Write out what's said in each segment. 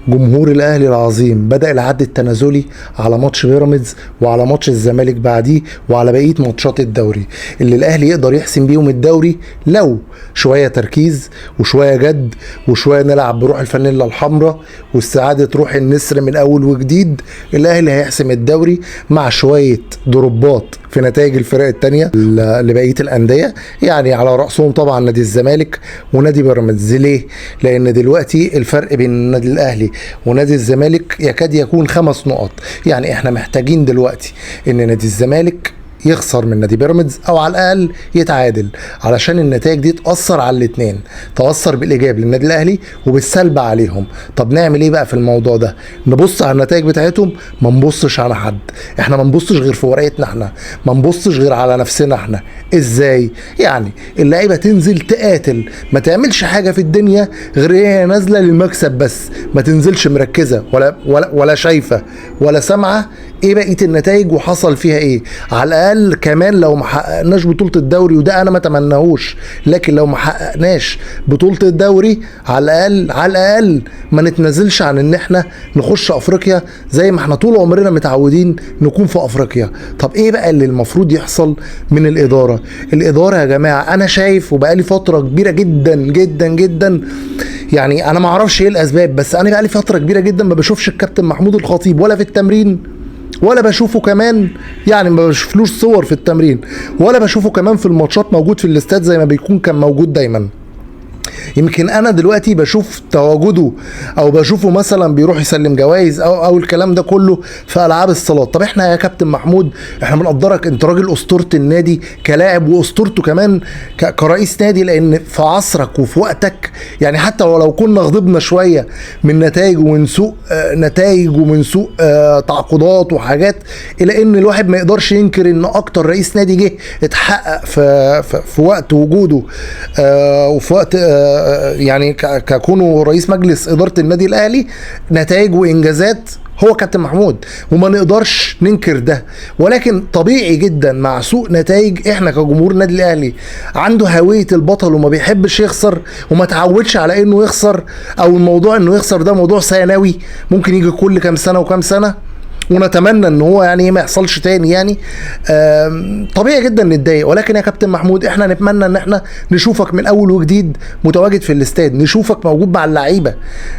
جمهور الاهلي العظيم بدأ العد التنازلي على ماتش بيراميدز وعلى ماتش الزمالك بعديه وعلى بقيه ماتشات الدوري اللي الاهلي يقدر يحسم بيهم الدوري لو شويه تركيز وشويه جد وشويه نلعب بروح الفانيلا الحمراء واستعاده روح النسر من اول وجديد. الاهلي هيحسم الدوري مع شويه ضربات في نتائج الفرق التانية لبقيه الانديه، يعني على راسهم طبعا نادي الزمالك ونادي بيراميدز. ليه؟ لان دلوقتي الفرق بين النادي الاهلي ونادي الزمالك يكاد يكون 5 نقط. يعني احنا محتاجين دلوقتي ان نادي الزمالك يخسر من نادي بيراميدز او على الاقل يتعادل علشان النتائج دي تاثر على الاثنين، تاثر بالايجاب للنادي الاهلي وبالسلب عليهم. طب نعمل ايه بقى في الموضوع ده؟ نبص على النتائج بتاعتهم، ما نبصش على حد، احنا ما نبصش غير في ورقتنا احنا، ما نبصش غير على نفسنا احنا. ازاي؟ يعني اللعيبه تنزل تقاتل، ما تعملش حاجه في الدنيا غير هي نازله للمكسب بس، ما تنزلش مركزه ولا شايفه ولا سامعه ايه بقيه النتائج وحصل فيها ايه. على الاقل كمان لو ما حققناش بطوله الدوري، وده انا ما اتمناهوش، لكن لو ما حققناش بطوله الدوري على الاقل ما نتنازلش عن ان احنا نخش افريقيا زي ما احنا طول عمرنا متعودين نكون في افريقيا. طب ايه بقى اللي المفروض يحصل من الاداره يا جماعه؟ انا شايف وبقالي فتره كبيره جدا جدا جدا، يعني انا ما اعرفش ايه الاسباب، بس انا بقالي فتره كبيره جدا ما بشوفش الكابتن محمود الخطيب ولا في التمرين، ولا بشوفه كمان، يعني ما بشوفلوش صور في التمرين، ولا بشوفه كمان في الماتشات موجود في الاستاد زي ما بيكون كان موجود دايما. يمكن انا دلوقتي بشوف تواجده او بشوفه مثلا بيروح يسلم جوائز او الكلام ده كله في العاب الصالات. طب احنا يا كابتن محمود احنا بنقدرك، انت راجل اسطوره النادي كلاعب واسطورته كمان كرئيس نادي، لان في عصرك وفي وقتك يعني حتى ولو كنا غضبنا شويه من نتائج ومن سوء تعاقدات وحاجات، الا ان الواحد ما يقدرش ينكر ان اكتر رئيس نادي جه اتحقق في وقت وجوده وفي وقت يعني ككونه رئيس مجلس اداره النادي الاهلي نتائج وانجازات هو كابتن محمود، وما نقدرش ننكر ده. ولكن طبيعي جدا مع سوء نتائج احنا كجمهور النادي الاهلي عنده هويه البطل وما بيحبش يخسر وما تعودش على انه يخسر، او الموضوع انه يخسر ده موضوع ثانوي ممكن يجي كل كام سنه وكام سنه، ونتمنى ان هو يعني ما يحصلش تاني. يعني طبيعي جدا نتضايق، ولكن يا كابتن محمود احنا نتمنى ان احنا نشوفك من اول وجديد متواجد في الاستاد، نشوفك موجود مع اللعيبه،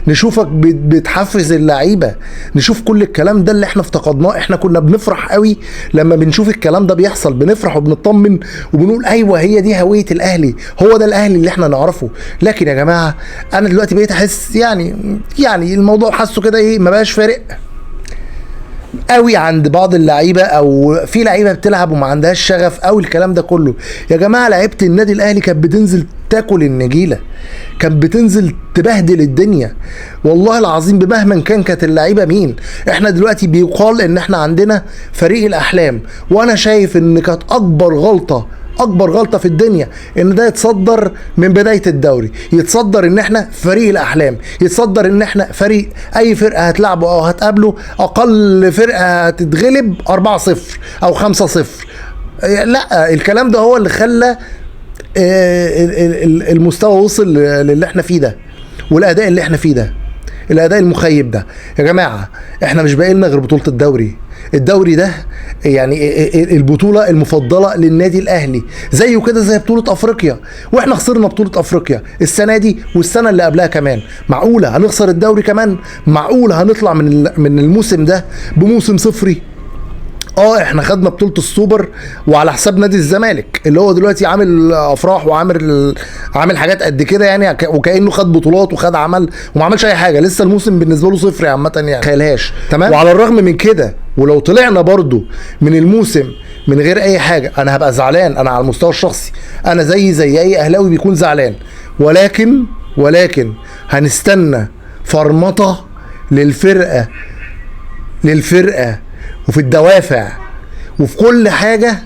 نشوفك بتحفز اللعيبه، نشوف كل الكلام ده اللي احنا افتقدناه. احنا كنا بنفرح قوي لما بنشوف الكلام ده بيحصل، بنفرح وبنطمن وبنقول ايوه هي دي هويه الاهلي، هو ده الاهلي اللي احنا نعرفه. لكن يا جماعه انا دلوقتي بقيت احس يعني الموضوع حاسه كده ايه، ما بقاش فارق قوي عند بعض اللعيبه، او في لعيبه بتلعب وما عندهاش شغف او الكلام ده كله. يا جماعه لعيبه النادي الاهلي كانت بتنزل تاكل النجيله، كانت بتنزل تبهدل الدنيا والله العظيم بمهما كانت اللعيبه مين. احنا دلوقتي بيقال ان احنا عندنا فريق الاحلام، وانا شايف ان كانت اكبر غلطه في الدنيا ان ده يتصدر من بدايه الدوري، يتصدر ان احنا فريق الاحلام، يتصدر ان احنا فريق اي فرقه هتلعبه او هتقابله اقل فرقه هتتغلب 4-0 او 5-0. لا، الكلام ده هو اللي خلى المستوى وصل للي احنا فيه ده، والاداء اللي احنا فيه ده، الاداء المخيب ده. يا جماعه احنا مش باقي لنا غير بطوله الدوري ده، يعني البطوله المفضله للنادي الاهلي، زيه كده زي بطوله افريقيا، واحنا خسرنا بطوله افريقيا السنه دي والسنه اللي قبلها كمان. معقوله هنخسر الدوري كمان؟ معقوله هنطلع من الموسم ده بموسم صفري؟ احنا خدنا بطوله السوبر وعلى حساب نادي الزمالك اللي هو دلوقتي عامل افراح وعامل حاجات قد كده، يعني وكانه خد بطولات وخد عمل وما عملش اي حاجه. لسه الموسم بالنسبه له صفر عامه، يعني خيالهاش تمام. وعلى الرغم من كده ولو طلعنا برضو من الموسم من غير اي حاجه انا هبقى زعلان. انا على المستوى الشخصي انا زي اي اهلاوي بيكون زعلان، ولكن هنستنى فرمطه للفرقه وفي الدوافع وفي كل حاجة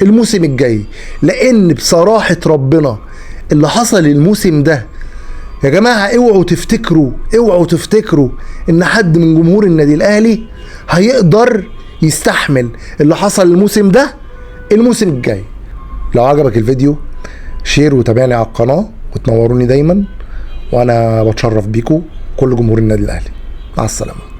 الموسم الجاي، لان بصراحة ربنا اللي حصل الموسم ده يا جماعة اوعوا تفتكروا ان حد من جمهور النادي الاهلي هيقدر يستحمل اللي حصل الموسم ده الموسم الجاي. لو عجبك الفيديو شير وتابعني على القناة وتنوروني دايما، وانا بتشرف بيكم كل جمهور النادي الاهلي. مع السلامه.